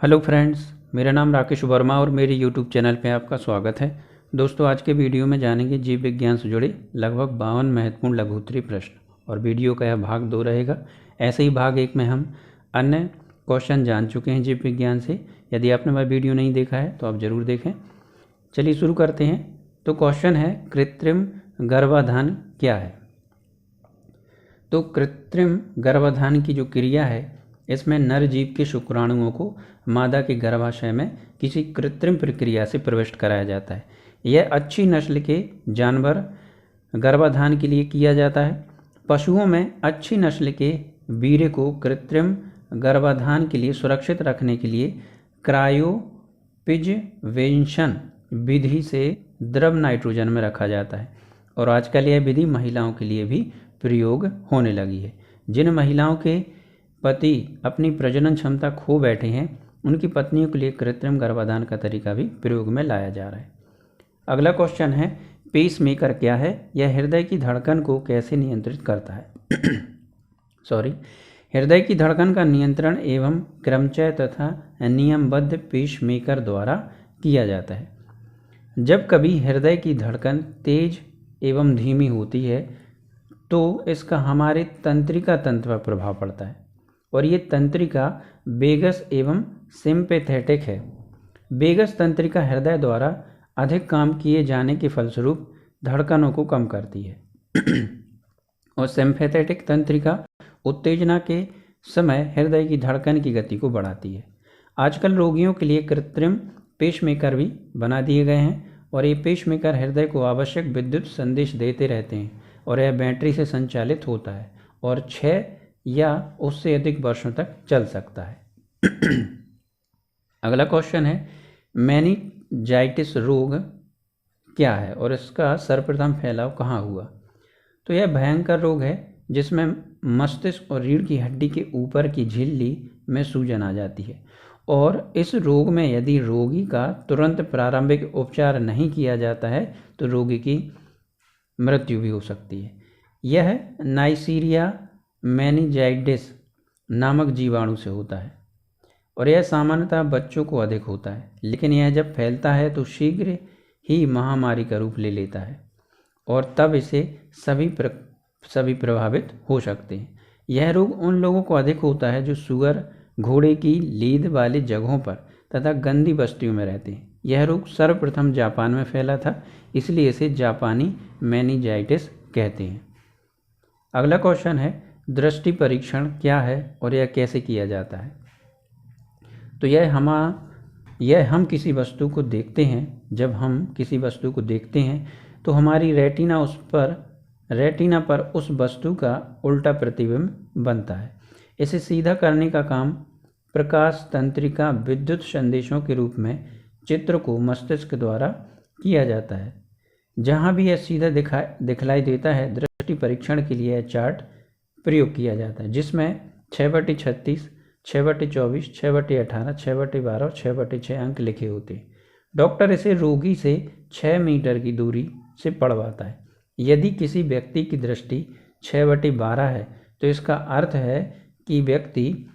Hello friends, मेरा नाम राकेश वर्मा और मेरे यूट्यूब चैनल पे आपका स्वागत है। दोस्तों, आज के वीडियो में जानेंगे जीव विज्ञान से जुड़े लगभग 52 महत्वपूर्ण लघुत्तरीय प्रश्न और वीडियो का यह भाग 2 रहेगा। ऐसे ही भाग 1 में हम अन्य क्वेश्चन जान चुके हैं जीव विज्ञान से। यदि आपने वह वीडियो नहीं देखा है तो आप ज़रूर देखें। चलिए शुरू करते हैं। तो क्वेश्चन है, कृत्रिम गर्भाधान क्या है? तो कृत्रिम गर्भाधान की जो क्रिया है, इसमें नर जीव के शुक्राणुओं को मादा के गर्भाशय में किसी कृत्रिम प्रक्रिया से प्रविष्ट कराया जाता है। यह अच्छी नस्ल के जानवर गर्भाधान के लिए किया जाता है। पशुओं में अच्छी नस्ल के वीर्य को कृत्रिम गर्भाधान के लिए सुरक्षित रखने के लिए क्रायोप्रिजर्वेशन विधि से द्रव नाइट्रोजन में रखा जाता है और आजकल यह विधि महिलाओं के लिए भी प्रयोग होने लगी है। जिन महिलाओं के पति अपनी प्रजनन क्षमता खो बैठे हैं, उनकी पत्नियों के लिए कृत्रिम गर्भाधान का तरीका भी प्रयोग में लाया जा रहा है। अगला क्वेश्चन है, पेसमेकर क्या है? यह हृदय की धड़कन को कैसे नियंत्रित करता है? हृदय की धड़कन का नियंत्रण एवं क्रमचय तथा नियमबद्ध पेसमेकर द्वारा किया जाता है। जब कभी हृदय की धड़कन तेज एवं धीमी होती है तो इसका हमारे तंत्रिका तंत्र पर प्रभाव पड़ता है और ये तंत्रिका वेगस एवं सिंपैथेटिक है। वेगस तंत्रिका हृदय द्वारा अधिक काम किए जाने के फलस्वरूप धड़कनों को कम करती है और सिंपैथेटिक तंत्रिका उत्तेजना के समय हृदय की धड़कन की गति को बढ़ाती है। आजकल रोगियों के लिए कृत्रिम पेसमेकर भी बना दिए गए हैं और ये पेसमेकर हृदय को आवश्यक विद्युत संदेश देते रहते हैं और यह बैटरी से संचालित होता है और 6 या उससे अधिक वर्षों तक चल सकता है। अगला क्वेश्चन है, मेनिंजाइटिस रोग क्या है और इसका सर्वप्रथम फैलाव कहाँ हुआ? तो यह भयंकर रोग है जिसमें मस्तिष्क और रीढ़ की हड्डी के ऊपर की झिल्ली में सूजन आ जाती है और इस रोग में यदि रोगी का तुरंत प्रारंभिक उपचार नहीं किया जाता है तो रोगी की मृत्यु भी हो सकती है। यह नाइसीरिया मेनिंजाइटिस नामक जीवाणु से होता है और यह सामान्यतः बच्चों को अधिक होता है, लेकिन यह जब फैलता है तो शीघ्र ही महामारी का रूप ले लेता है और तब इसे सभी प्रभावित हो सकते हैं। यह रोग उन लोगों को अधिक होता है जो सुअर, घोड़े की लीद वाली जगहों पर तथा गंदी बस्तियों में रहते हैं। यह रोग सर्वप्रथम जापान में फैला था, इसलिए इसे जापानी मेनिंजाइटिस कहते हैं। अगला क्वेश्चन है, दृष्टि परीक्षण क्या है और यह कैसे किया जाता है? तो यह हम किसी वस्तु को देखते हैं। जब हम किसी वस्तु को देखते हैं तो हमारी रेटिना पर उस वस्तु का उल्टा प्रतिबिंब बनता है। इसे सीधा करने का काम प्रकाश तंत्रिका विद्युत संदेशों के रूप में चित्र को मस्तिष्क द्वारा किया जाता है। जहाँ भी यह सीधा दिखलाई देता है, दृष्टि परीक्षण के लिए यह चार्ट प्रयोग किया जाता है जिसमें 6/36, 6/24, 6/18, 6/12 और 6/6 अंक लिखे होते हैं। डॉक्टर इसे रोगी से 6 मीटर की दूरी से पढ़वाता है। यदि किसी व्यक्ति की दृष्टि 6/12 है तो इसका अर्थ है कि व्यक्ति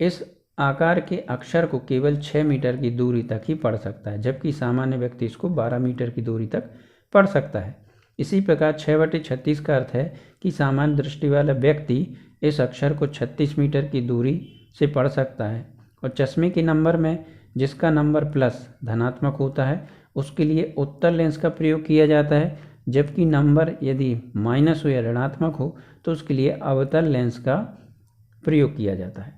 इस आकार के अक्षर को केवल 6 मीटर की दूरी तक ही पढ़ सकता है, जबकि सामान्य व्यक्ति इसको 12 मीटर की दूरी तक पढ़ सकता है। इसी प्रकार 6/36 का अर्थ है कि सामान्य दृष्टि वाला व्यक्ति इस अक्षर को 36 मीटर की दूरी से पढ़ सकता है और चश्मे के नंबर में जिसका नंबर प्लस धनात्मक होता है उसके लिए उत्तल लेंस का प्रयोग किया जाता है, जबकि नंबर यदि माइनस हो या ऋणात्मक हो तो उसके लिए अवतल लेंस का प्रयोग किया जाता है।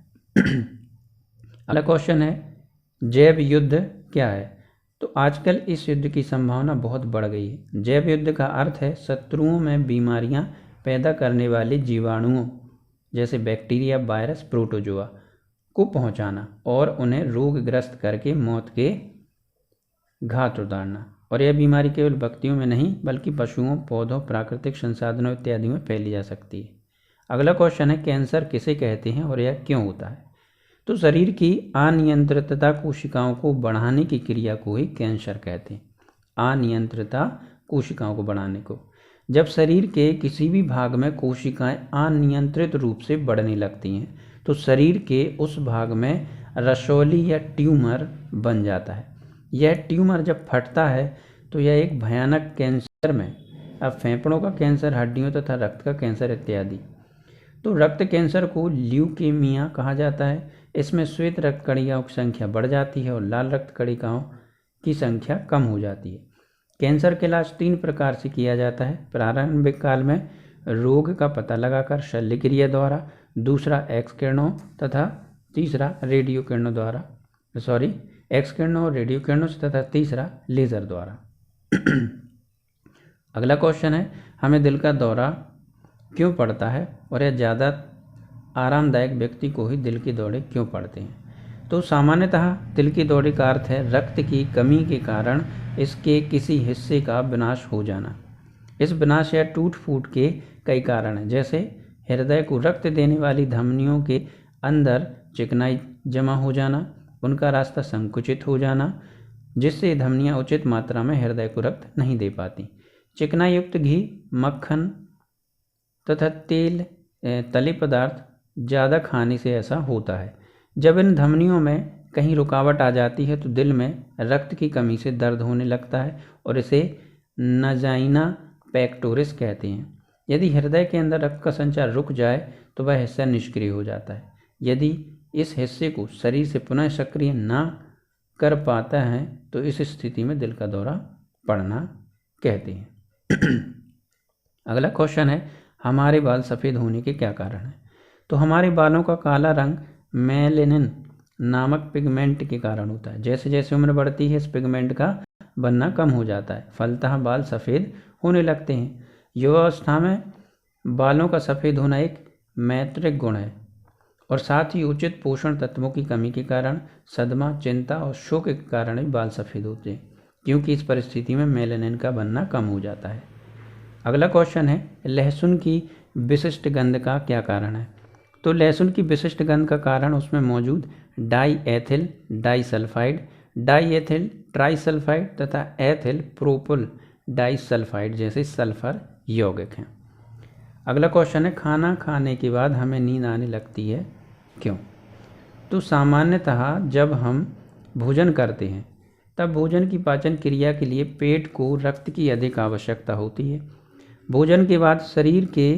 अगला क्वेश्चन है, जैव युद्ध क्या है? तो आजकल इस युद्ध की संभावना बहुत बढ़ गई है। जैव युद्ध का अर्थ है शत्रुओं में बीमारियां पैदा करने वाले जीवाणुओं जैसे बैक्टीरिया, वायरस, प्रोटोजोआ को पहुंचाना और उन्हें रोगग्रस्त करके मौत के घाट उतारना। और यह बीमारी केवल व्यक्तियों में नहीं बल्कि पशुओं, पौधों, प्राकृतिक संसाधनों इत्यादि में फैली जा सकती है। अगला क्वेश्चन है, कैंसर किसे कहते हैं और यह क्यों होता है? तो शरीर की अनियंत्रितता कोशिकाओं को बढ़ाने की क्रिया को ही कैंसर कहते हैं। अनियंत्रितता कोशिकाओं को बढ़ाने को। जब शरीर के किसी भी भाग में कोशिकाएं अनियंत्रित रूप से बढ़ने लगती हैं तो शरीर के उस भाग में रसौली या ट्यूमर बन जाता है। यह ट्यूमर जब फटता है तो यह एक भयानक कैंसर में, अब फेफड़ों का कैंसर, हड्डियों तथा रक्त का कैंसर इत्यादि। तो रक्त कैंसर को ल्यूकेमिया कहा जाता है। इसमें श्वेत रक्त कणिकाओं की संख्या बढ़ जाती है और लाल रक्त कणिकाओं की संख्या कम हो जाती है। कैंसर का इलाज 3 प्रकार से किया जाता है। प्रारंभिक काल में रोग का पता लगाकर शल्य क्रिया द्वारा, दूसरा एक्स किरणों तथा तीसरा रेडियो किरणों द्वारा, एक्स किरणों और रेडियो किरणों से, तथा तीसरा लेजर द्वारा। अगला क्वेश्चन है, हमें दिल का दौरा क्यों पड़ता है और यह ज़्यादा आरामदायक व्यक्ति को ही दिल के दौरे क्यों पड़ते हैं? तो सामान्यतः दिल के दौरे का अर्थ है रक्त की कमी के कारण इसके किसी हिस्से का विनाश हो जाना। इस विनाश या टूट फूट के कई कारण हैं, जैसे हृदय को रक्त देने वाली धमनियों के अंदर चिकनाई जमा हो जाना, उनका रास्ता संकुचित हो जाना, जिससे धमनियां उचित मात्रा में हृदय को रक्त नहीं दे पाती। चिकनाई युक्त घी, मक्खन तथा तेल, तले पदार्थ ज़्यादा खाने से ऐसा होता है। जब इन धमनियों में कहीं रुकावट आ जाती है तो दिल में रक्त की कमी से दर्द होने लगता है और इसे नजाइना पेक्टोरिस कहते हैं। यदि हृदय के अंदर रक्त का संचार रुक जाए तो वह हिस्सा निष्क्रिय हो जाता है। यदि इस हिस्से को शरीर से पुनः सक्रिय ना कर पाता है तो इस स्थिति में दिल का दौरा पड़ना कहते हैं। अगला क्वेश्चन है, हमारे बाल सफ़ेद होने के क्या कारण हैं? तो हमारे बालों का काला रंग मेलेनिन नामक पिगमेंट के कारण होता है। जैसे जैसे उम्र बढ़ती है इस पिगमेंट का बनना कम हो जाता है, फलतः बाल सफ़ेद होने लगते हैं। युवावस्था में बालों का सफ़ेद होना एक मैत्रिक गुण है और साथ ही उचित पोषण तत्वों की कमी के कारण, सदमा, चिंता और शोक के कारण भी बाल सफ़ेद होते हैं, क्योंकि इस परिस्थिति में मेलेनिन का बनना कम हो जाता है। अगला क्वेश्चन है, लहसुन की विशिष्ट गंध का क्या कारण है? तो लहसुन की विशिष्ट गंध का कारण उसमें मौजूद डाईएथिल डाइसल्फाइड, डाईएथिल ट्राइसल्फाइड तथा एथिल प्रोपिल डाइसल्फाइड जैसे सल्फर यौगिक हैं। अगला क्वेश्चन है, खाना खाने के बाद हमें नींद आने लगती है क्यों? तो सामान्यतः जब हम भोजन करते हैं तब भोजन की पाचन क्रिया के लिए पेट को रक्त की अधिक आवश्यकता होती है। भोजन के बाद शरीर के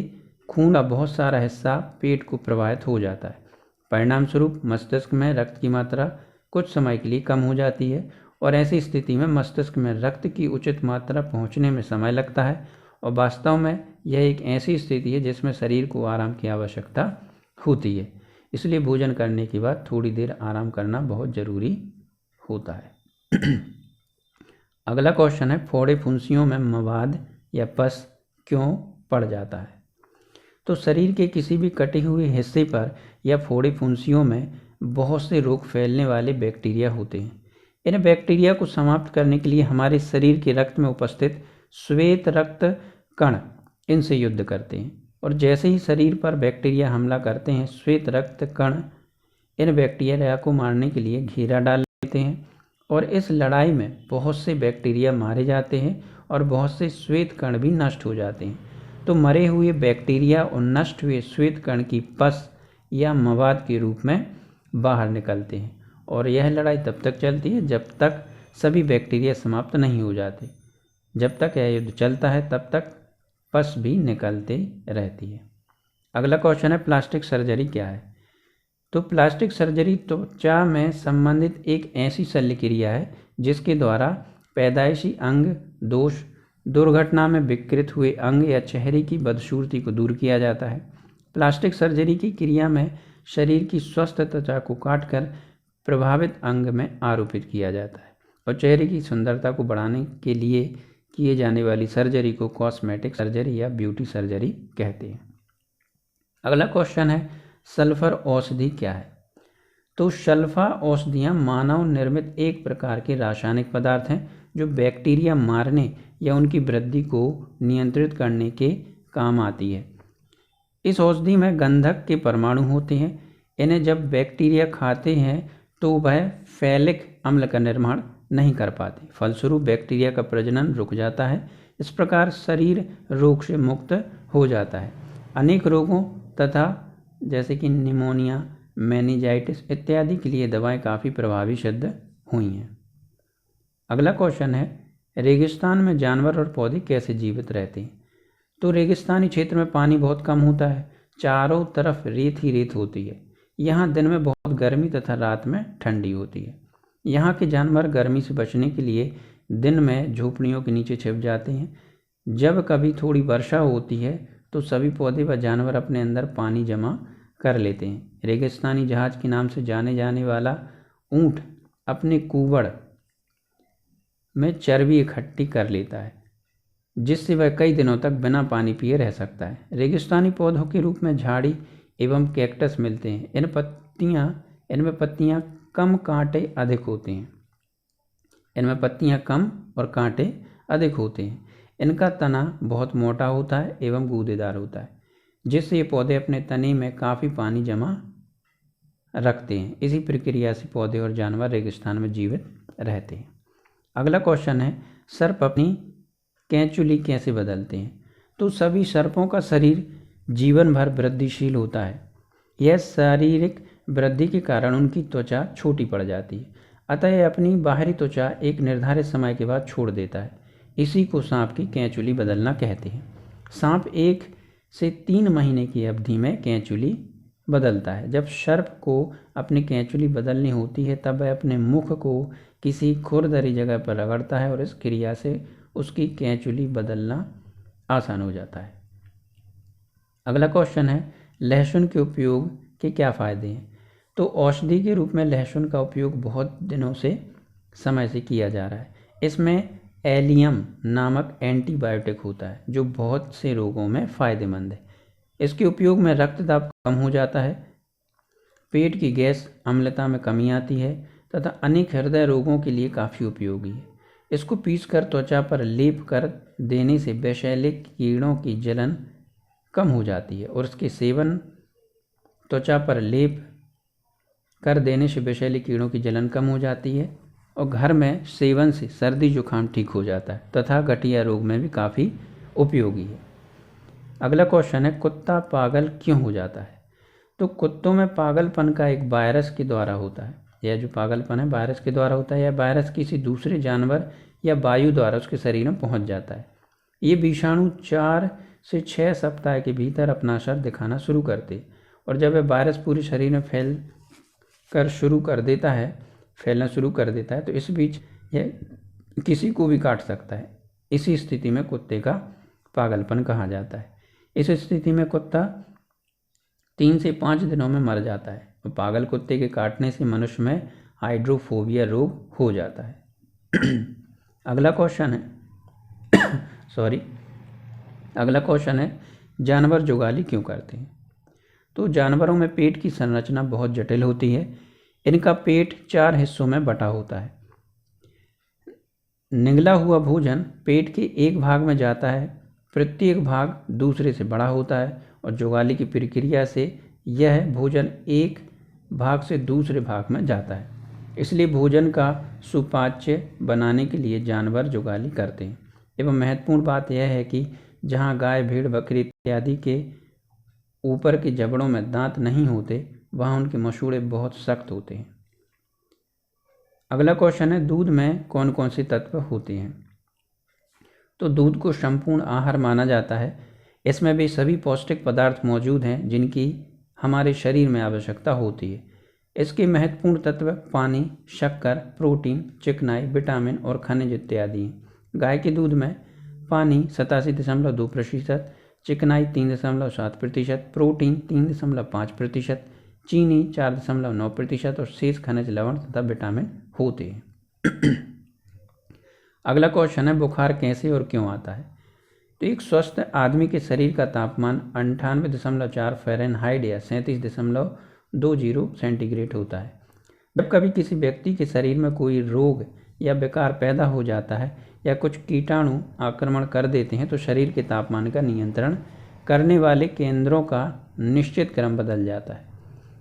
खून का बहुत सारा हिस्सा पेट को प्रवाहित हो जाता है। परिणाम स्वरूप मस्तिष्क में रक्त की मात्रा कुछ समय के लिए कम हो जाती है और ऐसी स्थिति में मस्तिष्क में रक्त की उचित मात्रा पहुंचने में समय लगता है और वास्तव में यह एक ऐसी स्थिति है जिसमें शरीर को आराम की आवश्यकता होती है। इसलिए भोजन करने के बाद थोड़ी देर आराम करना बहुत ज़रूरी होता है। अगला क्वेश्चन है, फोड़े फुंसियों में मवाद या पस क्यों पड़ जाता है? तो शरीर के किसी भी कटे हुए हिस्से पर या फोड़े फुंसियों में बहुत से रोग फैलने वाले बैक्टीरिया होते हैं। इन बैक्टीरिया को समाप्त करने के लिए हमारे शरीर के रक्त में उपस्थित श्वेत रक्त कण इनसे युद्ध करते हैं और जैसे ही शरीर पर बैक्टीरिया हमला करते हैं, श्वेत रक्त कण इन बैक्टीरिया को मारने के लिए घेरा डाल लेते हैं और इस लड़ाई में बहुत से बैक्टीरिया मारे जाते हैं और बहुत से श्वेत कण भी नष्ट हो जाते हैं। तो मरे हुए बैक्टीरिया और नष्ट हुए श्वेत कण की पस या मवाद के रूप में बाहर निकलते हैं और यह लड़ाई तब तक चलती है जब तक सभी बैक्टीरिया समाप्त नहीं हो जाते। जब तक यह युद्ध चलता है तब तक पस भी निकलती रहती है। अगला क्वेश्चन है, प्लास्टिक सर्जरी क्या है? तो प्लास्टिक सर्जरी त्वचा में संबंधित एक ऐसी शल्य क्रिया है जिसके द्वारा पैदाइशी अंग दोष, दुर्घटना में विकृत हुए अंग या चेहरे की बदसूरती को दूर किया जाता है। प्लास्टिक सर्जरी की क्रिया में शरीर की स्वस्थ त्वचा को काटकर प्रभावित अंग में आरोपित किया जाता है और चेहरे की सुंदरता को बढ़ाने के लिए किए जाने वाली सर्जरी को कॉस्मेटिक सर्जरी या ब्यूटी सर्जरी कहते हैं। अगला क्वेश्चन है, सल्फर औषधि क्या है? तो सल्फा औषधियाँ मानव निर्मित एक प्रकार के रासायनिक पदार्थ हैं जो बैक्टीरिया मारने या उनकी वृद्धि को नियंत्रित करने के काम आती है। इस औषधि में गंधक के परमाणु होते हैं। इन्हें जब बैक्टीरिया खाते हैं तो वह फैलिक अम्ल का निर्माण नहीं कर पाते, फलस्वरूप बैक्टीरिया का प्रजनन रुक जाता है। इस प्रकार शरीर रोग से मुक्त हो जाता है। अनेक रोगों तथा जैसे कि निमोनिया, मेनिंजाइटिस इत्यादि के लिए दवाएं काफ़ी प्रभावी सिद्ध हुई हैं। अगला क्वेश्चन है, रेगिस्तान में जानवर और पौधे कैसे जीवित रहते हैं? तो रेगिस्तानी क्षेत्र में पानी बहुत कम होता है, चारों तरफ रेत ही रेत होती है। यहाँ दिन में बहुत गर्मी तथा रात में ठंडी होती है। यहाँ के जानवर गर्मी से बचने के लिए दिन में झोपड़ियों के नीचे छिप जाते हैं। जब कभी थोड़ी वर्षा होती है तो सभी पौधे व जानवर अपने अंदर पानी जमा कर लेते हैं। रेगिस्तानी जहाज के नाम से जाने जाने वाला ऊँट अपने कूबड़ में चर्बी इकट्ठी कर लेता है, जिससे वह कई दिनों तक बिना पानी पिए रह सकता है। रेगिस्तानी पौधों के रूप में झाड़ी एवं कैक्टस मिलते हैं। इनमें पत्तियां कम कांटे अधिक होते हैं। इनमें पत्तियां कम और कांटे अधिक होते हैं। इनका तना बहुत मोटा होता है एवं गूदेदार होता है, जिससे ये पौधे अपने तने में काफ़ी पानी जमा रखते हैं। इसी प्रक्रिया से पौधे और जानवर रेगिस्तान में जीवित रहते हैं। अगला क्वेश्चन है, सर्प अपनी कैंचुली कैसे बदलते हैं? तो सभी सर्पों का शरीर जीवन भर वृद्धिशील होता है। यह शारीरिक वृद्धि के कारण उनकी त्वचा छोटी पड़ जाती है, अतः यह अपनी बाहरी त्वचा एक निर्धारित समय के बाद छोड़ देता है। इसी को सांप की कैंचुली बदलना कहते हैं। सांप 1 से 3 महीने की अवधि में कैंचुली बदलता है। जब सर्प को अपनी कैंचुली बदलनी होती है तब वह अपने मुख को किसी खुरदरी जगह पर रगड़ता है और इस क्रिया से उसकी कैंचुली बदलना आसान हो जाता है। अगला क्वेश्चन है, लहसुन के उपयोग के क्या फ़ायदे हैं? तो औषधि के रूप में लहसुन का उपयोग बहुत दिनों से समय से किया जा रहा है। इसमें एलियम नामक एंटीबायोटिक होता है जो बहुत से रोगों में फ़ायदेमंद है। इसके उपयोग में रक्त दाब कम हो जाता है, पेट की गैस अम्लता में कमी आती है तथा अनेक हृदय रोगों के लिए काफ़ी उपयोगी है। इसको पीसकर त्वचा पर लेप कर देने से विषैले कीड़ों की जलन कम हो जाती है और इसके सेवन त्वचा पर लेप कर देने से विषैले कीड़ों की जलन कम हो जाती है और घर में सेवन से सर्दी जुकाम ठीक हो जाता है तथा गठिया रोग में भी काफ़ी उपयोगी है। अगला क्वेश्चन है, कुत्ता पागल क्यों हो जाता है? तो कुत्तों में पागलपन का एक वायरस के द्वारा होता है। यह जो पागलपन है वायरस के द्वारा होता है। यह वायरस किसी दूसरे जानवर या वायु द्वारा उसके शरीर में पहुंच जाता है। ये विषाणु 4 से 6 सप्ताह के भीतर अपना असर दिखाना शुरू करते और जब यह वायरस पूरे शरीर में फैलना शुरू कर देता है तो इस बीच यह किसी को भी काट सकता है। इसी स्थिति में कुत्ते का पागलपन कहा जाता है। इस स्थिति में कुत्ता 3 से 5 दिनों में मर जाता है और पागल कुत्ते के काटने से मनुष्य में हाइड्रोफोबिया रोग हो जाता है। अगला क्वेश्चन है, जानवर जुगाली क्यों करते हैं? तो जानवरों में पेट की संरचना बहुत जटिल होती है। इनका पेट 4 हिस्सों में बटा होता है। निगला हुआ भोजन पेट के एक भाग में जाता है, प्रत्येक भाग दूसरे से बड़ा होता है और जुगाली की प्रक्रिया से यह भोजन एक भाग से दूसरे भाग में जाता है। इसलिए भोजन का सुपाच्य बनाने के लिए जानवर जुगाली करते हैं। एवं महत्वपूर्ण बात यह है कि जहाँ गाय, भेड़, बकरी इत्यादि के ऊपर के जबड़ों में दांत नहीं होते वहाँ उनके मसूड़े बहुत सख्त होते हैं। अगला क्वेश्चन है, दूध में कौन कौन से तत्व होते हैं? तो दूध को संपूर्ण आहार माना जाता है। इसमें भी सभी पौष्टिक पदार्थ मौजूद हैं जिनकी हमारे शरीर में आवश्यकता होती है। इसके महत्वपूर्ण तत्व पानी, शक्कर, प्रोटीन, चिकनाई, विटामिन और खनिज इत्यादि हैं। गाय के दूध में पानी 87.2%, चिकनाई 3.7%, प्रोटीन 3.5%, चीनी 4.9% और शेष खनिज, लवण तथा विटामिन होते हैं। अगला क्वेश्चन है, बुखार कैसे और क्यों आता है? तो एक स्वस्थ आदमी के शरीर का तापमान 98.4 फ़ारेनहाइट या 37.20 सेंटीग्रेड होता है। जब कभी किसी व्यक्ति के शरीर में कोई रोग या विकार पैदा हो जाता है या कुछ कीटाणु आक्रमण कर देते हैं तो शरीर के तापमान का नियंत्रण करने वाले केंद्रों का निश्चित क्रम बदल जाता है।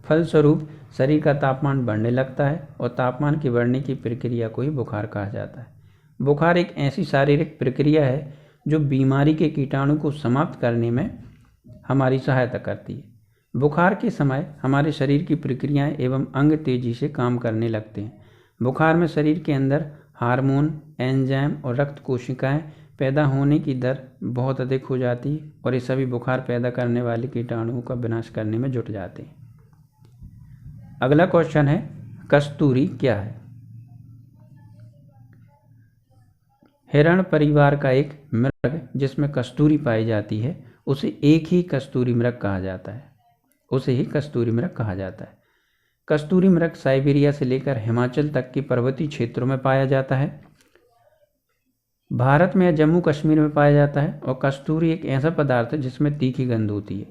फलस्वरूप शरीर का तापमान बढ़ने लगता है और तापमान के बढ़ने की प्रक्रिया को ही बुखार कहा जाता है। बुखार एक ऐसी शारीरिक प्रक्रिया है जो बीमारी के कीटाणु को समाप्त करने में हमारी सहायता करती है। बुखार के समय हमारे शरीर की प्रक्रियाएं एवं अंग तेजी से काम करने लगते हैं। बुखार में शरीर के अंदर हार्मोन, एंजाइम और रक्त कोशिकाएं पैदा होने की दर बहुत अधिक हो जाती है और ये सभी बुखार पैदा करने वाले कीटाणुओं का विनाश करने में जुट जाते हैं। अगला क्वेश्चन है, कस्तूरी क्या है? हिरण परिवार का एक मृग जिसमें कस्तूरी पाई जाती है उसे एक ही कस्तूरी मृग कहा जाता है, उसे ही कस्तूरी मृग कहा जाता है। कस्तूरी मृग साइबेरिया से लेकर हिमाचल तक के पर्वतीय क्षेत्रों में पाया जाता है। भारत में या जम्मू कश्मीर में पाया जाता है और कस्तूरी एक ऐसा पदार्थ है जिसमें तीखी गंध होती है।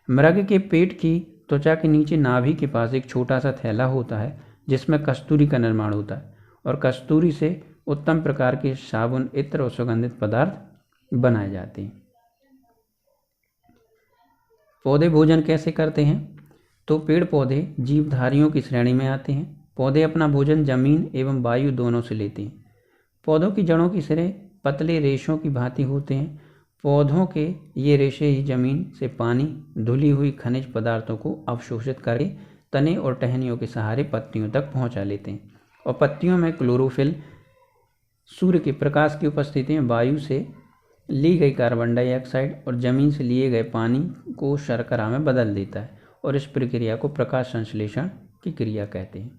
मृग के पेट की त्वचा के नीचे नाभि के पास एक छोटा सा थैला होता है जिसमें कस्तूरी का निर्माण होता है और कस्तूरी से उत्तम प्रकार के साबुन, इत्र और सुगंधित पदार्थ बनाए जाते हैं। पौधे भोजन कैसे करते हैं? तो पेड़ पौधे जीवधारियों की श्रेणी में आते हैं। पौधे अपना भोजन जमीन एवं वायु दोनों से लेते हैं। पौधों की जड़ों की सिरे पतले रेशों की भांति होते हैं। पौधों के ये रेशे ही जमीन से पानी, धुली हुई खनिज पदार्थों को अवशोषित करके तने और टहनियों के सहारे पत्तियों तक पहुंचा लेते हैं और पत्तियों में क्लोरोफिल सूर्य के प्रकाश की उपस्थिति में वायु से ली गई कार्बन डाइऑक्साइड और जमीन से लिए गए पानी को शर्करा में बदल देता है और इस प्रक्रिया को प्रकाश संश्लेषण की क्रिया कहते हैं।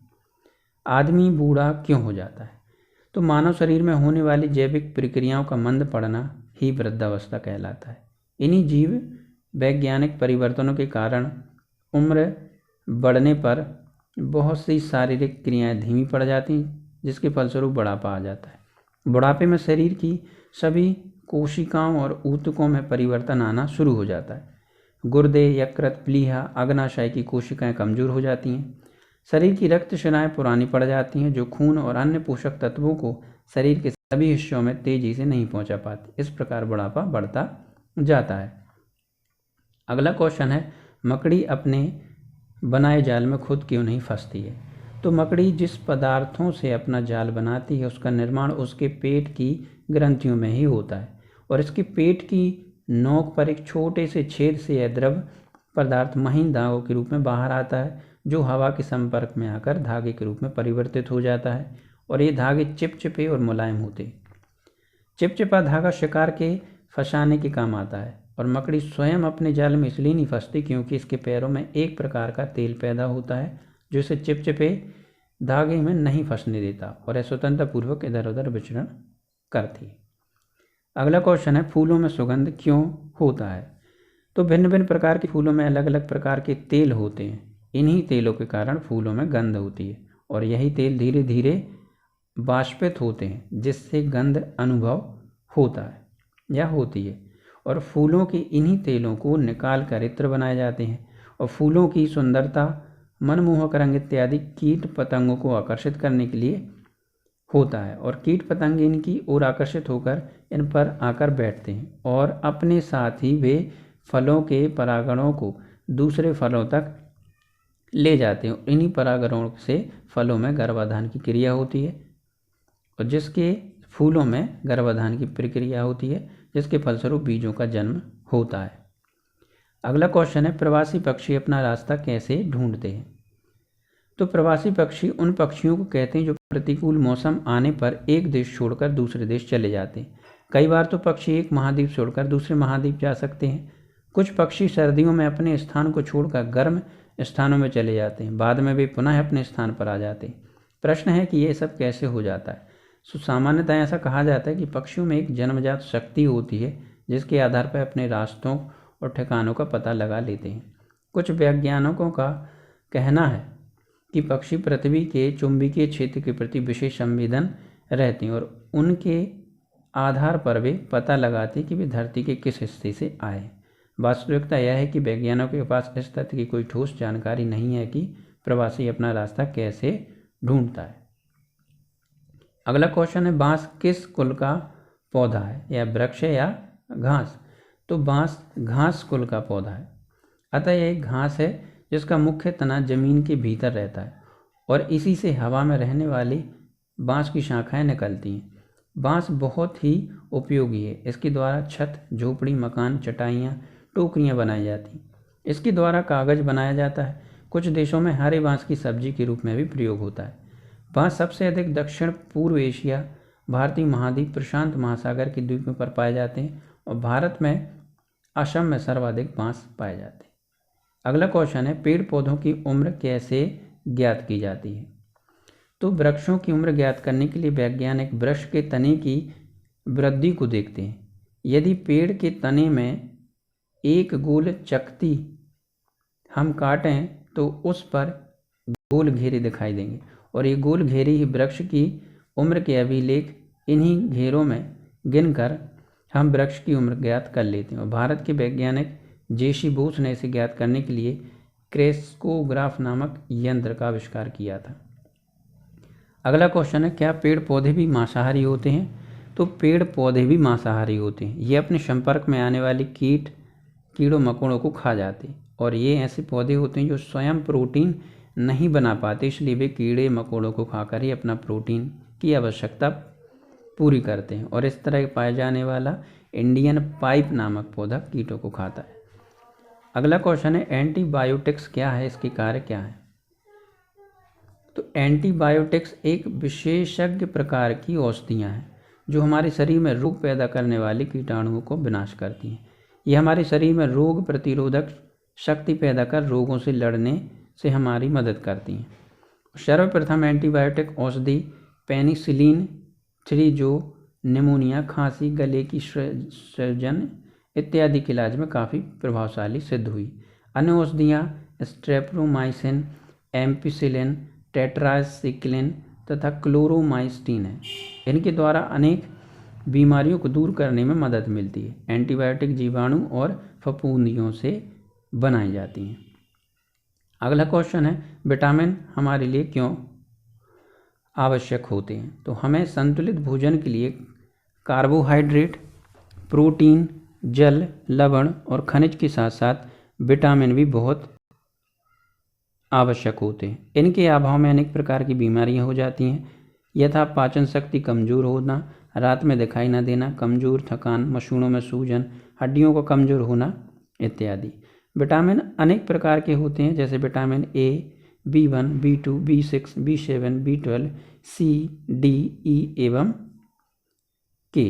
आदमी बूढ़ा क्यों हो जाता है? तो मानव शरीर में होने वाली जैविक प्रक्रियाओं का मंद पड़ना ही वृद्धावस्था कहलाता है। इन्हीं जीव वैज्ञानिक परिवर्तनों के कारण उम्र बढ़ने पर बहुत सी शारीरिक क्रियाएं धीमी पड़ जाती हैं जिसके फलस्वरूप बुढ़ापा आ जाता है। बुढ़ापे में शरीर की सभी कोशिकाओं और ऊतकों में परिवर्तन आना शुरू हो जाता है। गुर्दे, यकृत, प्लीहा, अग्नाशय की कोशिकाएं कमजोर हो जाती हैं। शरीर की रक्तशिराएं पुरानी पड़ जाती हैं जो खून और अन्य पोषक तत्वों को शरीर के सभी हिस्सों में तेजी से नहीं पहुंचा पाती। इस प्रकार बुढ़ापा बढ़ता जाता है। अगला क्वेश्चन है, मकड़ी अपने बनाए जाल में खुद क्यों नहीं फंसती है? तो मकड़ी जिस पदार्थों से अपना जाल बनाती है उसका निर्माण उसके पेट की ग्रंथियों में ही होता है और इसके पेट की नोक पर एक छोटे से छेद से यह द्रव पदार्थ महीन धागों के रूप में बाहर आता है जो हवा के संपर्क में आकर धागे के रूप में परिवर्तित हो जाता है और ये धागे चिपचिपे और मुलायम होते हैं। चिपचिपा धागा शिकार के फंसाने के काम आता है और मकड़ी स्वयं अपने जाल में इसलिए नहीं फंसती क्योंकि इसके पैरों में एक प्रकार का तेल पैदा होता है जो इसे चिपचिपे धागे में नहीं फंसने देता और यह स्वतंत्रपूर्वक इधर उधर विचरण करती है। अगला क्वेश्चन है, फूलों में सुगंध क्यों होता है? तो भिन्न भिन्न प्रकार के फूलों में अलग अलग प्रकार के तेल होते हैं। इन्हीं तेलों के कारण फूलों में गंध होती है और यही तेल धीरे धीरे बाष्पित होते हैं जिससे गंध अनुभव होता है या होती है और फूलों के इन्हीं तेलों को निकाल कर इत्र बनाए जाते हैं और फूलों की सुंदरता, मनमोहक रंग इत्यादि कीट पतंगों को आकर्षित करने के लिए होता है और कीट पतंग इनकी ओर आकर्षित होकर इन पर आकर बैठते हैं और अपने साथ ही वे फलों के परागणों को दूसरे फलों तक ले जाते हैं। इन्हीं परागणों से फलों में गर्भाधान की क्रिया होती है और जिसके फूलों में गर्भाधान की प्रक्रिया होती है जिसके फलस्वरूप बीजों का जन्म होता है। अगला क्वेश्चन है, प्रवासी पक्षी अपना रास्ता कैसे ढूंढते हैं? तो प्रवासी पक्षी उन पक्षियों को कहते हैं जो प्रतिकूल मौसम आने पर एक देश छोड़कर दूसरे देश चले जाते हैं। कई बार तो पक्षी एक महाद्वीप छोड़कर दूसरे महाद्वीप जा सकते हैं। कुछ पक्षी सर्दियों में अपने स्थान को छोड़कर गर्म स्थानों में चले जाते हैं, बाद में वे पुनः अपने स्थान पर आ जाते हैं। प्रश्न है कि ये सब कैसे हो जाता है? सामान्यतः ऐसा कहा जाता है कि पक्षियों में एक जन्मजात शक्ति होती है जिसके आधार पर अपने रास्तों और ठिकानों का पता लगा लेते हैं। कुछ वैज्ञानिकों का कहना है कि पक्षी पृथ्वी के चुंबकीय क्षेत्र के प्रति विशेष संवेदन रहते हैं और उनके आधार पर वे पता लगाते हैं कि वे धरती के किस हिस्से से आए। वास्तविकता यह है कि वैज्ञानिकों के पास इस तथ्य की कोई ठोस जानकारी नहीं है कि प्रवासी अपना रास्ता कैसे ढूंढता है। अगला क्वेश्चन है, बांस किस कुल का पौधा है, या वृक्ष है या घास? तो बांस घास कुल का पौधा है, अतः यह एक घास है जिसका मुख्य तना जमीन के भीतर रहता है और इसी से हवा में रहने वाली बांस की शाखाएं निकलती हैं। बांस बहुत ही उपयोगी है। इसके द्वारा छत, झोपड़ी, मकान, चटाइयाँ, टोकरियाँ बनाई जाती हैं। इसके द्वारा कागज बनाया जाता है। कुछ देशों में हरे बांस की सब्जी के रूप में भी प्रयोग होता है। बांस सबसे अधिक दक्षिण पूर्व एशिया, भारतीय महाद्वीप, प्रशांत महासागर के द्वीपों पर पाए जाते हैं और भारत में असम में सर्वाधिक बांस पाए जाते हैं। अगला क्वेश्चन है, पेड़ पौधों की उम्र कैसे ज्ञात की जाती है? तो वृक्षों की उम्र ज्ञात करने के लिए वैज्ञानिक वृक्ष के तने की वृद्धि को देखते हैं। यदि पेड़ के तने में एक गोल चकती हम काटें तो उस पर गोल घेरे दिखाई देंगे और ये गोल घेरे ही वृक्ष की उम्र के अभिलेख। इन्हीं घेरों में गिनकर हम वृक्ष की उम्र ज्ञात कर लेते हैं और भारत के वैज्ञानिक जेसी बोस ने इसे ज्ञात करने के लिए क्रेस्कोग्राफ नामक यंत्र का आविष्कार किया था। अगला क्वेश्चन है, क्या पेड़ पौधे भी मांसाहारी होते हैं? तो पेड़ पौधे भी मांसाहारी होते हैं। ये अपने संपर्क में आने वाले कीड़ों मकोड़ों को खा जाते हैं और ये ऐसे पौधे होते हैं जो स्वयं प्रोटीन नहीं बना पाते, इसलिए वे कीड़े मकोड़ों को खाकर ही अपना प्रोटीन की आवश्यकता पूरी करते हैं और इस तरह पाया जाने वाला इंडियन पाइप नामक पौधा कीटों को खाता है। अगला क्वेश्चन है, एंटीबायोटिक्स क्या है, इसके कार्य क्या है? तो एंटीबायोटिक्स एक विशेषज्ञ प्रकार की औषधियाँ हैं जो हमारे शरीर में रोग पैदा करने वाले कीटाणुओं को विनाश करती हैं। ये हमारे शरीर में रोग प्रतिरोधक शक्ति पैदा कर रोगों से लड़ने से हमारी मदद करती हैं। सर्वप्रथम एंटीबायोटिक औषधि पेनिसिलिन 3 जो निमोनिया, खांसी, गले की सूजन इत्यादि के इलाज में काफ़ी प्रभावशाली सिद्ध हुई। अन्य औषधियाँ स्ट्रेप्टोमाइसिन, एम्पिसिलिन, टेट्रासाइक्लिन तथा क्लोरोमाइस्टिन है। इनके द्वारा अनेक बीमारियों को दूर करने में मदद मिलती है। एंटीबायोटिक जीवाणु और फफूंदियों से बनाई जाती हैं। अगला क्वेश्चन है, विटामिन हमारे लिए क्यों आवश्यक होते हैं? तो हमें संतुलित भोजन के लिए कार्बोहाइड्रेट, प्रोटीन, जल, लवण और खनिज के साथ साथ विटामिन भी बहुत आवश्यक होते हैं। इनके अभाव में अनेक प्रकार की बीमारियां हो जाती हैं, यथा पाचन शक्ति कमजोर होना, रात में दिखाई न देना, कमजोर थकान, मसूड़ों में सूजन, हड्डियों का कमजोर होना इत्यादि। विटामिन अनेक प्रकार के होते हैं, जैसे vitamin A, B1, B2, B6, B7, B12, C, D, E एवं K।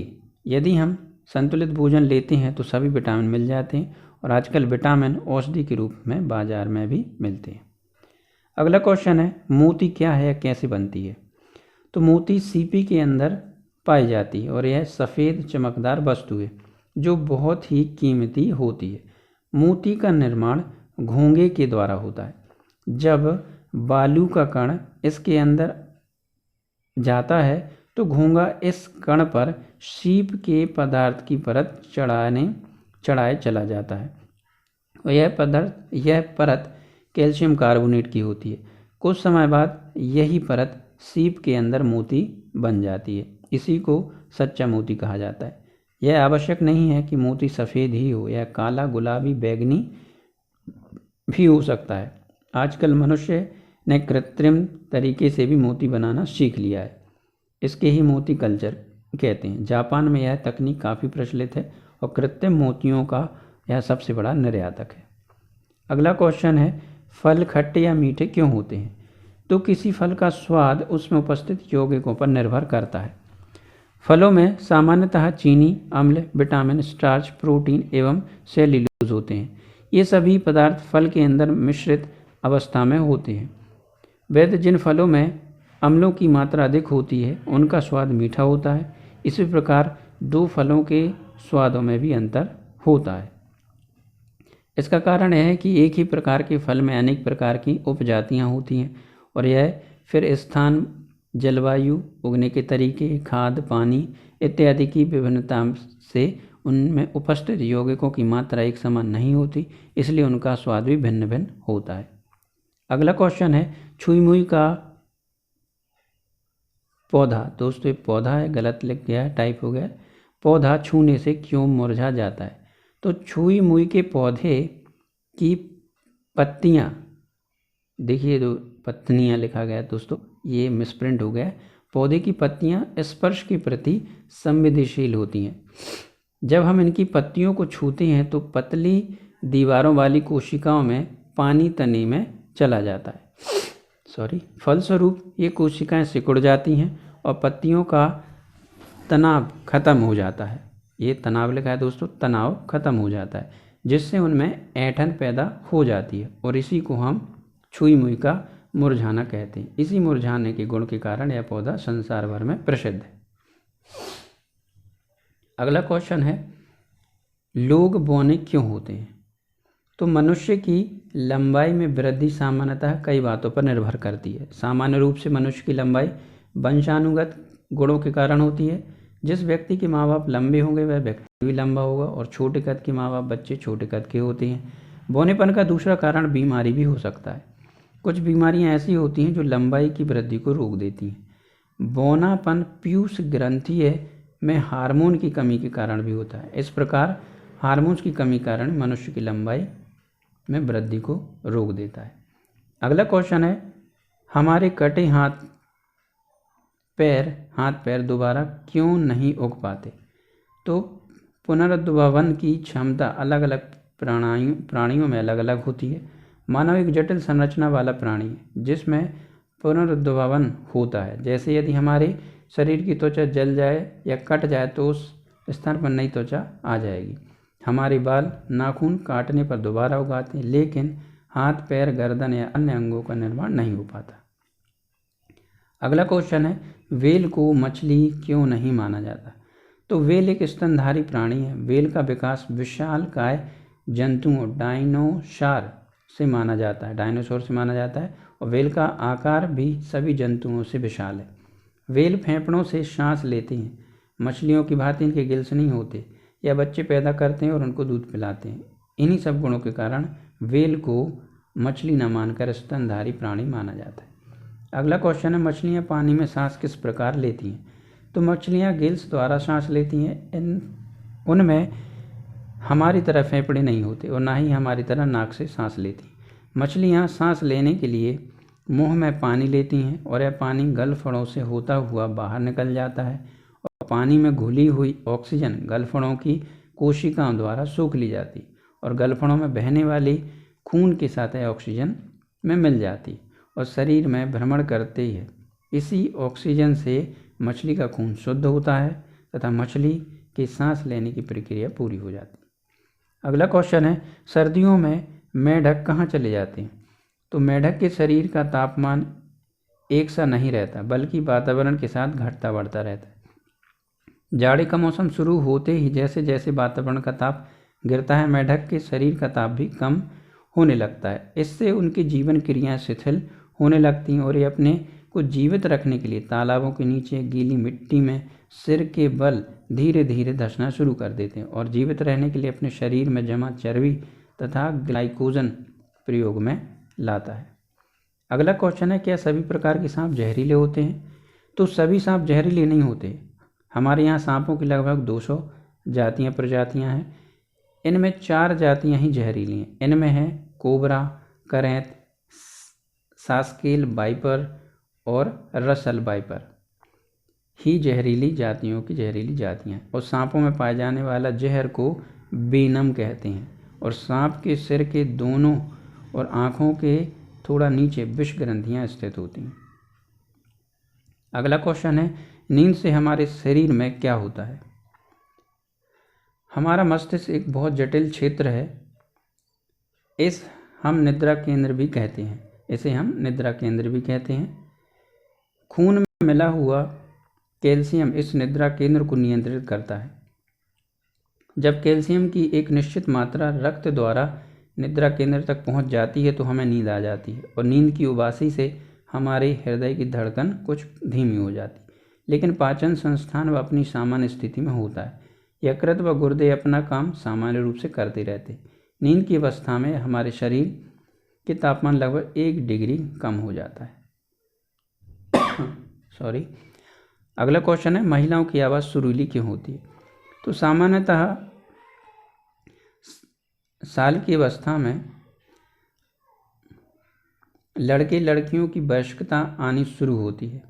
यदि हम संतुलित भोजन लेते हैं तो सभी विटामिन मिल जाते हैं और आजकल विटामिन औषधि के रूप में बाजार में भी मिलते हैं। अगला क्वेश्चन है, मोती क्या है, कैसे बनती है? तो मोती सीपी के अंदर पाई जाती है और यह सफ़ेद चमकदार वस्तु है जो बहुत ही कीमती होती है। मोती का निर्माण घोंघे के द्वारा होता है। जब बालू का कण इसके अंदर जाता है तो घोंघा इस कण पर सीप के पदार्थ की परत चढ़ाए चला जाता है और यह परत कैल्शियम कार्बोनेट की होती है। कुछ समय बाद यही परत सीप के अंदर मोती बन जाती है। इसी को सच्चा मोती कहा जाता है। यह आवश्यक नहीं है कि मोती सफ़ेद ही हो, यह काला, गुलाबी, बैंगनी भी हो सकता है। आजकल मनुष्य ने कृत्रिम तरीके से भी मोती बनाना सीख लिया है। इसके ही मोती कल्चर कहते हैं। जापान में यह तकनीक काफ़ी प्रचलित है और कृत्रिम मोतियों का यह सबसे बड़ा निर्यातक है। अगला क्वेश्चन है, फल खट्टे या मीठे क्यों होते हैं? तो किसी फल का स्वाद उसमें उपस्थित यौगिकों पर निर्भर करता है। फलों में सामान्यतः चीनी, अम्ल, विटामिन, स्टार्च, प्रोटीन एवं सेल्यूलोज होते हैं। ये सभी पदार्थ फल के अंदर मिश्रित अवस्था में होते हैं। वैध जिन फलों में अम्लों की मात्रा अधिक होती है उनका स्वाद मीठा होता है। इसी प्रकार दो फलों के स्वादों में भी अंतर होता है। इसका कारण यह है कि एक ही प्रकार के फल में अनेक प्रकार की उपजातियाँ होती हैं और यह फिर स्थान, जलवायु, उगने के तरीके, खाद, पानी इत्यादि की विभिन्नता से उनमें उपस्थित यौगिकों की मात्रा एक समान नहीं होती, इसलिए उनका स्वाद भी भिन्न भिन्न होता है। अगला क्वेश्चन है, छुई मुई का पौधा, दोस्तों ये पौधा है, गलत लिख गया है, टाइप हो गया। पौधा छूने से क्यों मुरझा जाता है? तो छुई मुई के पौधे की पत्तियाँ, देखिए दो पत्नियाँ लिखा गया है दोस्तों, ये मिसप्रिंट हो गया है। पौधे की पत्तियाँ स्पर्श के प्रति संवेदनशील होती हैं। जब हम इनकी पत्तियों को छूते हैं तो पतली दीवारों वाली कोशिकाओं में पानी तनी में चला जाता है। फलस्वरूप ये कोशिकाएं सिकुड़ जाती हैं और पत्तियों का तनाव खत्म हो जाता है। ये तनाव लिखा है दोस्तों, तनाव खत्म हो जाता है, जिससे उनमें ऐंठन पैदा हो जाती है और इसी को हम छुई मुई का मुरझाना कहते हैं। इसी मुरझाने के गुण के कारण यह पौधा संसार भर में प्रसिद्ध है। अगला क्वेश्चन है, लोग बौने क्यों होते हैं? तो मनुष्य की लंबाई में वृद्धि सामान्यतः कई बातों पर निर्भर करती है। सामान्य रूप से मनुष्य की लंबाई वंशानुगत गुणों के कारण होती है। जिस व्यक्ति के माँ बाप लंबे होंगे वह व्यक्ति भी लंबा होगा, और छोटे कद के माँ बाप बच्चे छोटे कद के होते हैं। बौनेपन का दूसरा कारण बीमारी भी हो सकता है। कुछ बीमारियां ऐसी होती हैं जो लंबाई की वृद्धि को रोक देती हैं। बौनापन पीयूष ग्रंथि में हार्मोन की कमी के कारण भी होता है। इस प्रकार हार्मोन्स की कमी के कारण मनुष्य की लंबाई में वृद्धि को रोक देता है। अगला क्वेश्चन है, हमारे कटे हाथ पैर दोबारा क्यों नहीं उग पाते? तो पुनरुद्भवन की क्षमता अलग अलग प्राणियों में अलग अलग होती है। मानव एक जटिल संरचना वाला प्राणी है जिसमें पुनरुद्भवन होता है। जैसे यदि हमारे शरीर की त्वचा जल जाए या कट जाए तो उस स्थान पर नई त्वचा आ जाएगी। हमारे बाल नाखून काटने पर दोबारा उगाते हैं, लेकिन हाथ पैर गर्दन या अन्य अंगों का निर्माण नहीं हो पाता। अगला क्वेश्चन है, व्हेल को मछली क्यों नहीं माना जाता? तो व्हेल एक स्तनधारी प्राणी है। व्हेल का विकास विशालकाय जंतुओं डायनोसॉर से माना जाता है और व्हेल का आकार भी सभी जंतुओं से विशाल है। व्हेल फेफड़ों से सांस लेते हैं। मछलियों की भांति इनके गिल्स नहीं होते। यह बच्चे पैदा करते हैं और उनको दूध पिलाते हैं। इन्हीं सब गुणों के कारण व्हेल को मछली न मानकर स्तनधारी प्राणी माना जाता है। अगला क्वेश्चन है, मछलियाँ पानी में सांस किस प्रकार लेती हैं? तो मछलियाँ गिल्स द्वारा सांस लेती हैं। उनमें हमारी तरह फेफड़े नहीं होते और ना ही हमारी तरह नाक से सांस लेती। मछलियाँ सांस लेने के लिए मुंह में पानी लेती हैं और यह पानी गलफड़ों से होता हुआ बाहर निकल जाता है और पानी में घुली हुई ऑक्सीजन गलफड़ों की कोशिकाओं द्वारा सोख ली जाती और गलफड़ों में बहने वाली खून के साथ ऑक्सीजन में मिल जाती और शरीर में भ्रमण करते ही है। इसी ऑक्सीजन से मछली का खून शुद्ध होता है तथा मछली की सांस लेने की प्रक्रिया पूरी हो जाती है। अगला क्वेश्चन है, सर्दियों में मेंढक कहाँ चले जाते हैं? तो मेंढक के शरीर का तापमान एक सा नहीं रहता, बल्कि वातावरण के साथ घटता बढ़ता रहता है। जाड़े का मौसम शुरू होते ही जैसे जैसे वातावरण का ताप गिरता है, मेंढक के शरीर का ताप भी कम होने लगता है। इससे उनकी जीवन क्रियाएं शिथिल होने लगती हैं और ये अपने को जीवित रखने के लिए तालाबों के नीचे गीली मिट्टी में सिर के बल धीरे धीरे धंसना शुरू कर देते हैं और जीवित रहने के लिए अपने शरीर में जमा चर्बी तथा ग्लाइकोजन प्रयोग में लाता है। अगला क्वेश्चन है, क्या सभी प्रकार के सांप जहरीले होते हैं? तो सभी सांप जहरीले नहीं होते। हमारे यहाँ सांपों की लगभग 200 प्रजातियाँ हैं। इनमें 4 जातियाँ ही जहरीली हैं। इनमें है कोबरा, करैंत, सास्केल वाइपर और रसल वाइपर ही जहरीली जातियाँ हैं। और सांपों में पाए जाने वाला जहर को वेनम कहते हैं और सांप के सिर के दोनों और आँखों के थोड़ा नीचे विष ग्रंथियाँ स्थित होती हैं। अगला क्वेश्चन है, नींद से हमारे शरीर में क्या होता है? हमारा मस्तिष्क एक बहुत जटिल क्षेत्र है। इसे हम निद्रा केंद्र भी कहते हैं। खून में मिला हुआ कैल्शियम इस निद्रा केंद्र को नियंत्रित करता है। जब कैल्शियम की एक निश्चित मात्रा रक्त द्वारा निद्रा केंद्र तक पहुंच जाती है तो हमें नींद आ जाती है और नींद की उबासी से हमारे हृदय की धड़कन कुछ धीमी हो जाती है, लेकिन पाचन संस्थान वह अपनी सामान्य स्थिति में होता है। यकृत व गुर्दे अपना काम सामान्य रूप से करते रहते हैं। नींद की अवस्था में हमारे शरीर के तापमान लगभग 1 डिग्री कम हो जाता है। अगला क्वेश्चन है, महिलाओं की आवाज़ सुरीली क्यों होती है? तो सामान्यतः साल की अवस्था में लड़के लड़कियों की वयस्कता आनी शुरू होती है।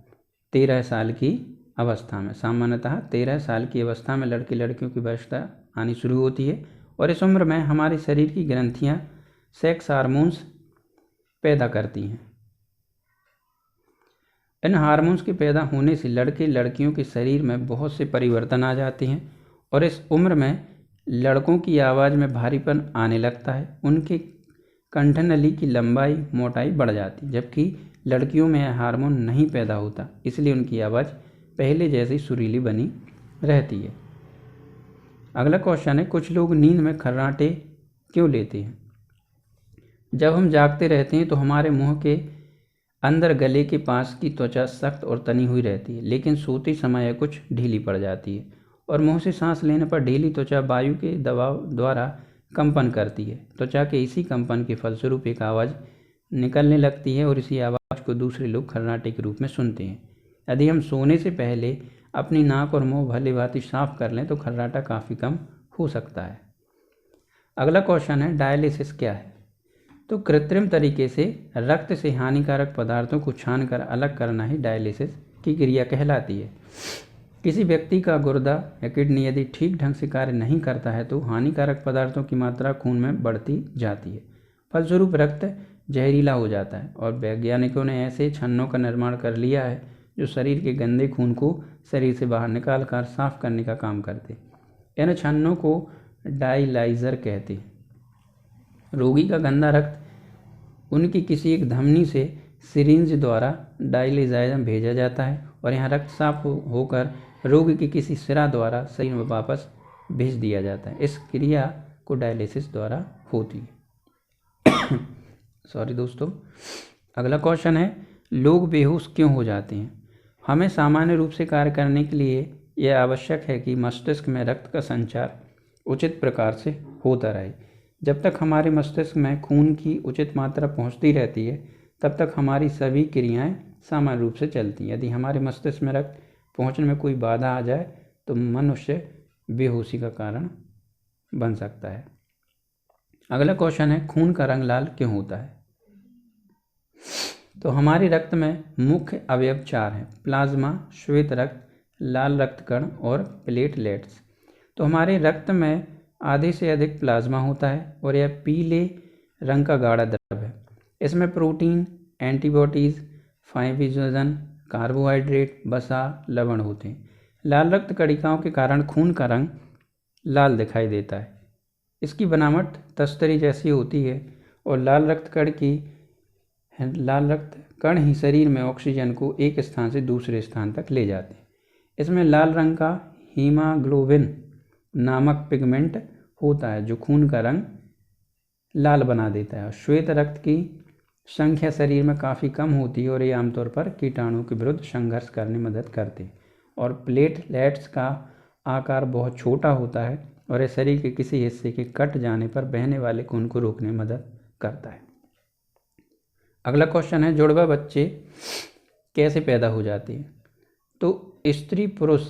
13 साल की अवस्था में सामान्यतः 13 साल की अवस्था में लड़के लड़कियों की वयस्कता आनी शुरू होती है और इस उम्र में हमारे शरीर की ग्रंथियां सेक्स हार्मोन्स पैदा करती हैं। इन हार्मोन्स के पैदा होने से लड़के लड़कियों के शरीर में बहुत से परिवर्तन आ जाते हैं और इस उम्र में लड़कों की आवाज़ में भारीपन आने लगता है, उनके कंठनली की लंबाई मोटाई बढ़ जाती, जबकि लड़कियों में यह हार्मोन नहीं पैदा होता, इसलिए उनकी आवाज़ पहले जैसी सुरीली बनी रहती है। अगला क्वेश्चन है, कुछ लोग नींद में खर्राटे क्यों लेते हैं? जब हम जागते रहते हैं तो हमारे मुंह के अंदर गले के पास की त्वचा सख्त और तनी हुई रहती है, लेकिन सोते समय यह कुछ ढीली पड़ जाती है और मुंह से सांस लेने पर ढीली त्वचा वायु के दबाव द्वारा कंपन करती है। त्वचा के इसी कंपन के फलस्वरूप एक आवाज़ निकलने लगती है और इसी आवाज़ को दूसरे लोग खर्राटे के रूप में सुनते हैं। यदि हम सोने से पहले अपनी नाक और मुंह भली भांति साफ कर लें तो खर्राटा काफ़ी कम हो सकता है। अगला क्वेश्चन है, डायलिसिस क्या है? तो कृत्रिम तरीके से रक्त से हानिकारक पदार्थों को छानकर अलग करना ही डायलिसिस की क्रिया कहलाती है। किसी व्यक्ति का गुर्दा या किडनी यदि ठीक ढंग से कार्य नहीं करता है तो हानिकारक पदार्थों की मात्रा खून में बढ़ती जाती है, फलस्वरूप रक्त जहरीला हो जाता है और वैज्ञानिकों ने ऐसे छन्नों का निर्माण कर लिया है जो शरीर के गंदे खून को शरीर से बाहर निकाल कर साफ करने का काम करते। इन छन्नों को डायलाइजर कहते हैं। रोगी का गंदा रक्त उनकी किसी एक धमनी से सिरिंज द्वारा डायलिजाइजर में भेजा जाता है और यहाँ रक्त साफ होकर रोगी की किसी सिरा द्वारा शरीर में वापस भेज दिया जाता है। इस क्रिया को डायलिसिस द्वारा होती है। सॉरी दोस्तों। अगला क्वेश्चन है, लोग बेहोश क्यों हो जाते हैं? हमें सामान्य रूप से कार्य करने के लिए यह आवश्यक है कि मस्तिष्क में रक्त का संचार उचित प्रकार से होता रहे। जब तक हमारे मस्तिष्क में खून की उचित मात्रा पहुंचती रहती है तब तक हमारी सभी क्रियाएं सामान्य रूप से चलती हैं। यदि हमारे मस्तिष्क में रक्त पहुंचने में कोई बाधा आ जाए तो मनुष्य बेहोशी का कारण बन सकता है। अगला क्वेश्चन है, खून का रंग लाल क्यों होता है? तो हमारे रक्त में मुख्य अवयव 4 हैं, प्लाज्मा, श्वेत रक्त, लाल रक्त कण और प्लेटलेट्स। तो हमारे रक्त में आधे से अधिक प्लाज्मा होता है और यह पीले रंग का गाढ़ा द्रव है। इसमें प्रोटीन, एंटीबॉडीज, फाइब्रिनोजन, कार्बोहाइड्रेट, वसा, लवण होते हैं। लाल रक्त कणिकाओं के कारण खून का रंग लाल दिखाई देता है। इसकी बनावट तस्तरी जैसी होती है और लाल रक्त कण ही शरीर में ऑक्सीजन को एक स्थान से दूसरे स्थान तक ले जाते हैं। इसमें लाल रंग का हीमोग्लोबिन नामक पिगमेंट होता है जो खून का रंग लाल बना देता है। और श्वेत रक्त की संख्या शरीर में काफ़ी कम होती है और ये आमतौर पर कीटाणुओं के विरुद्ध संघर्ष करने में मदद करते हैं। और प्लेटलेट्स का आकार बहुत छोटा होता है और यह शरीर के किसी हिस्से के कट जाने पर बहने वाले खून को रोकने में मदद करता है। अगला क्वेश्चन है, जुड़वा बच्चे कैसे पैदा हो जाते हैं? तो स्त्री पुरुष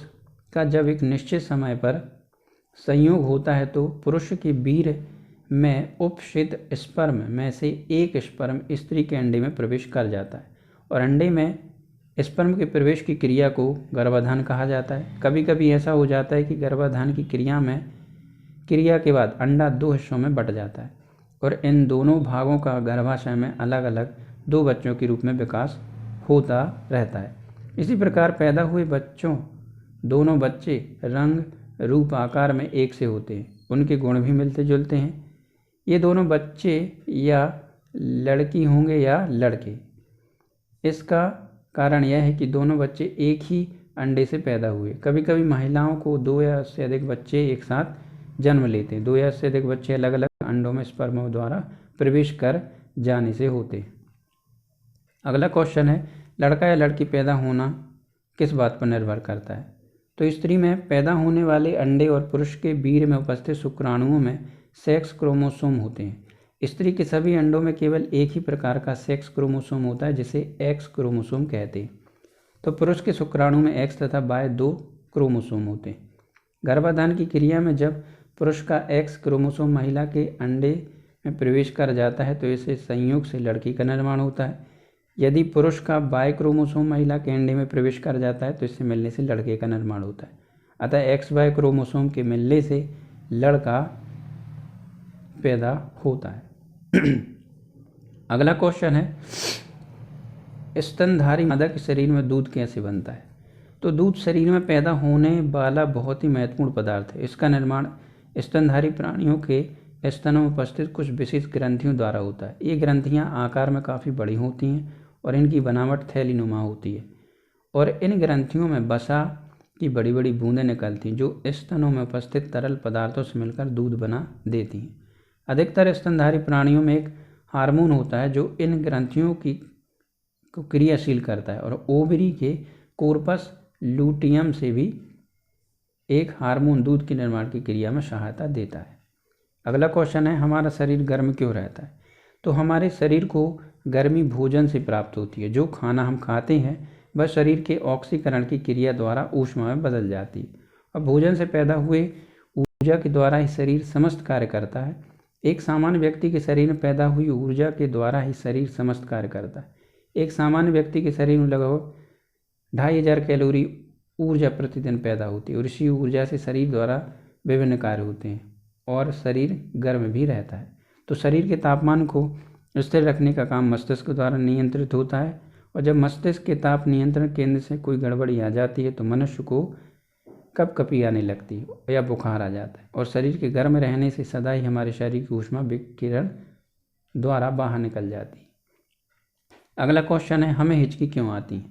का जब एक निश्चित समय पर संयोग होता है तो पुरुष के वीर्य में उपस्थित स्पर्म में से एक स्पर्म स्त्री के अंडे में प्रवेश कर जाता है और अंडे में स्पर्म के प्रवेश की क्रिया को गर्भाधान कहा जाता है। कभी कभी ऐसा हो जाता है कि गर्भाधान की क्रिया के बाद अंडा 2 हिस्सों में बंट जाता है और इन दोनों भागों का गर्भाशय में अलग अलग 2 बच्चों के रूप में विकास होता रहता है। इसी प्रकार पैदा हुए दोनों बच्चे रंग, रूप, आकार में एक से होते हैं। उनके गुण भी मिलते जुलते हैं। ये दोनों बच्चे या लड़की होंगे या लड़के। इसका कारण यह है कि दोनों बच्चे एक ही अंडे से पैदा हुए। कभी कभी महिलाओं को 2 या उससे अधिक बच्चे एक साथ जन्म लेते हैं। 2 या उससे अधिक बच्चे अलग अलग अंडों में स्पर्म द्वारा प्रवेश कर जाने से होते हैं। अगला क्वेश्चन है, लड़का या लड़की पैदा होना किस बात पर निर्भर करता है? तो स्त्री में पैदा होने वाले अंडे और पुरुष के वीर्य में उपस्थित शुक्राणुओं में सेक्स क्रोमोसोम होते हैं। स्त्री के सभी अंडों में केवल एक ही प्रकार का सेक्स क्रोमोसोम होता है जिसे एक्स क्रोमोसोम कहते हैं। तो पुरुष के शुक्राणु में एक्स तथा वाई 2 क्रोमोसोम होते हैं। गर्भाधान की क्रिया में जब पुरुष का एक्स क्रोमोसोम महिला के अंडे में प्रवेश कर जाता है तो इसे संयोग से लड़की का निर्माण होता है। यदि पुरुष का वाई क्रोमोसोम महिला के अंडे में प्रवेश कर जाता है तो इससे मिलने से लड़के का निर्माण होता है। अतः एक्स वाई क्रोमोसोम के मिलने से लड़का पैदा होता है। अगला क्वेश्चन है, स्तनधारी मादा के शरीर में दूध कैसे बनता है? तो दूध शरीर में पैदा होने वाला बहुत ही महत्वपूर्ण पदार्थ है। इसका निर्माण स्तनधारी प्राणियों के स्तनों में उपस्थित कुछ विशेष ग्रंथियों द्वारा होता है। ये ग्रंथियां आकार में काफ़ी बड़ी होती हैं और इनकी बनावट थैलीनुमा होती है और इन ग्रंथियों में वसा की बड़ी बड़ी बूंदें निकलती हैं जो स्तनों में उपस्थित तरल पदार्थों से मिलकर दूध बना देती हैं। अधिकतर स्तनधारी प्राणियों में एक हार्मोन होता है जो इन ग्रंथियों को क्रियाशील करता है और ओवरी के कोर्पस लूटियम से भी एक हार्मोन दूध के निर्माण की क्रिया में सहायता देता है। अगला क्वेश्चन है, हमारा शरीर गर्म क्यों रहता है? तो हमारे शरीर को गर्मी भोजन से प्राप्त होती है। जो खाना हम खाते हैं वह शरीर के ऑक्सीकरण की क्रिया द्वारा ऊष्मा में बदल जाती है और भोजन से पैदा हुए ऊर्जा के द्वारा ही शरीर समस्त कार्य करता है। एक सामान्य व्यक्ति के शरीर में पैदा हुई ऊर्जा के द्वारा ही शरीर समस्त कार्य करता है। एक सामान्य व्यक्ति के शरीर में लगभग 2500 कैलोरी ऊर्जा प्रतिदिन पैदा होती है और इसी ऊर्जा से शरीर द्वारा विभिन्न कार्य होते हैं और शरीर गर्म भी रहता है। तो शरीर के तापमान को स्थिर रखने का काम मस्तिष्क द्वारा नियंत्रित होता है और जब मस्तिष्क के ताप नियंत्रण केंद्र से कोई गड़बड़ी आ जाती है तो मनुष्य को कपकपी आने लगती है या बुखार आ जाता है और शरीर के गर्म रहने से सदा ही हमारे शरीर की ऊष्मा विकिरण द्वारा बाहर निकल जाती है। अगला क्वेश्चन है, हमें हिचकी क्यों आती है?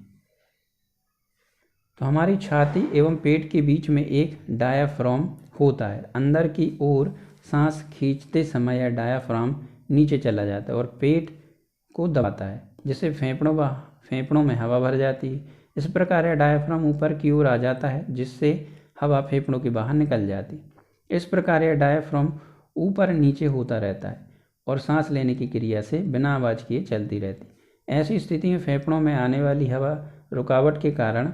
तो हमारी छाती एवं पेट के बीच में एक डायाफ्राम होता है। अंदर की ओर सांस खींचते समय यह डायाफ्राम नीचे चला जाता है और पेट को दबाता है जिससे फेफड़ों में हवा भर जाती है। इस प्रकार यह डायाफ्राम ऊपर की ओर आ जाता है जिससे हवा फेफड़ों के बाहर निकल जाती है। इस प्रकार यह डायाफ्राम ऊपर नीचे होता रहता है और सांस लेने की क्रिया से बिना आवाज़ किए चलती रहती है। ऐसी स्थिति में फेफड़ों में आने वाली हवा रुकावट के कारण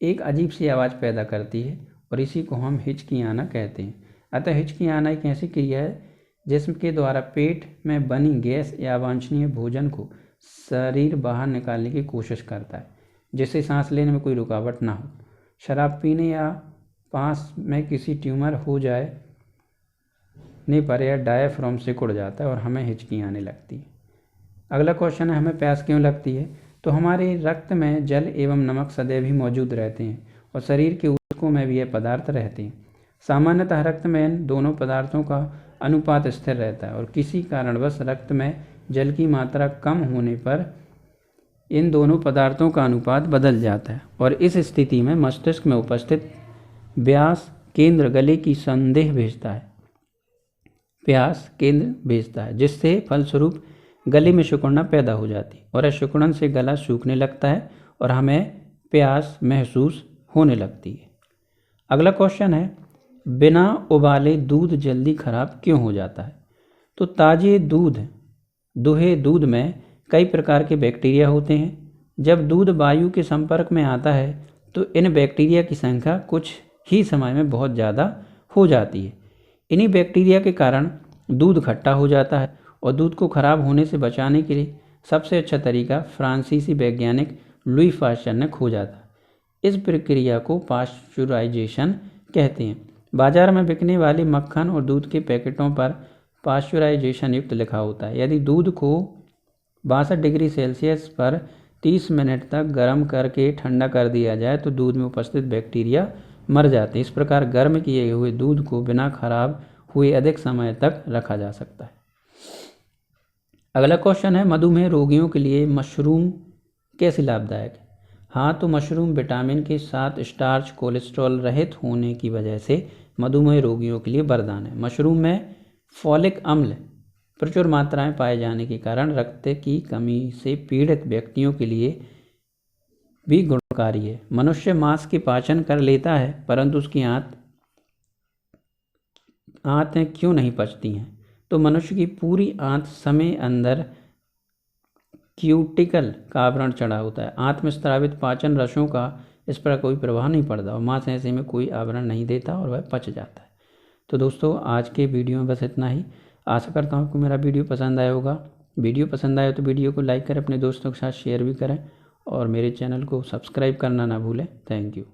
एक अजीब सी आवाज़ पैदा करती है और इसी को हम हिचकी आना कहते हैं। अतः हिचकी आना एक ऐसी क्रिया है जिसके द्वारा पेट में बनी गैस या अवांछनीय भोजन को शरीर बाहर निकालने की कोशिश करता है जिससे सांस लेने में कोई रुकावट ना हो। शराब पीने या पास में किसी ट्यूमर हो जाने पर यह डायाफ्राम सिकुड़ जाता है और हमें हिचकी आने लगती है। अगला क्वेश्चन है, हमें प्यास क्यों लगती है? तो हमारे रक्त में जल एवं नमक सदैव ही मौजूद रहते हैं और शरीर के ऊतकों में भी यह पदार्थ रहते हैं। सामान्यतः रक्त में इन दोनों पदार्थों का अनुपात स्थिर रहता है और किसी कारणवश रक्त में जल की मात्रा कम होने पर इन दोनों पदार्थों का अनुपात बदल जाता है और इस स्थिति में मस्तिष्क में उपस्थित व्यास केंद्र गले की संदेह भेजता है जिससे फलस्वरूप गले में सिकुड़ना पैदा हो जाती है और इस सिकुड़न से गला सूखने लगता है और हमें प्यास महसूस होने लगती है। अगला क्वेश्चन है, बिना उबाले दूध जल्दी खराब क्यों हो जाता है? तो ताजे दुहे दूध में कई प्रकार के बैक्टीरिया होते हैं। जब दूध वायु के संपर्क में आता है तो इन बैक्टीरिया की संख्या कुछ ही समय में बहुत ज़्यादा हो जाती है। इन्हीं बैक्टीरिया के कारण दूध खट्टा हो जाता है और दूध को खराब होने से बचाने के लिए सबसे अच्छा तरीका फ्रांसीसी वैज्ञानिक लुई पाश्चर ने खोजा था। इस प्रक्रिया को पाश्चुराइजेशन कहते हैं। बाजार में बिकने वाले मक्खन और दूध के पैकेटों पर पाश्चुराइजेशन युक्त लिखा होता है। यदि दूध को 62 डिग्री सेल्सियस पर 30 मिनट तक गर्म करके ठंडा कर दिया जाए तो दूध में उपस्थित बैक्टीरिया मर जाते हैं। इस प्रकार गर्म किए हुए दूध को बिना खराब हुए अधिक समय तक रखा जा सकता है। अगला क्वेश्चन है, मधुमेह रोगियों के लिए मशरूम कैसे लाभदायक है? हाँ, तो मशरूम विटामिन के साथ स्टार्च कोलेस्ट्रॉल रहित होने की वजह से मधुमेह रोगियों के लिए वरदान है। मशरूम में फॉलिक अम्ल प्रचुर मात्राएं पाए जाने के कारण रक्त की कमी से पीड़ित व्यक्तियों के लिए भी गुणकारी है। मनुष्य मांस की पाचन कर लेता है परंतु उसकी आंतें क्यों नहीं पचती हैं? तो मनुष्य की पूरी आंत समय अंदर क्यूटिकल का आवरण चढ़ा होता है। आंत में स्रावित पाचन रसों का इस पर कोई प्रभाव नहीं पड़ता और मांस ऐसे में कोई आवरण नहीं देता और वह पच जाता है। तो दोस्तों, आज के वीडियो में बस इतना ही। आशा करता हूँ आपको मेरा वीडियो पसंद आया होगा। वीडियो पसंद आया तो वीडियो को लाइक करें, अपने दोस्तों के साथ शेयर भी करें और मेरे चैनल को सब्सक्राइब करना ना भूलें। Thank you.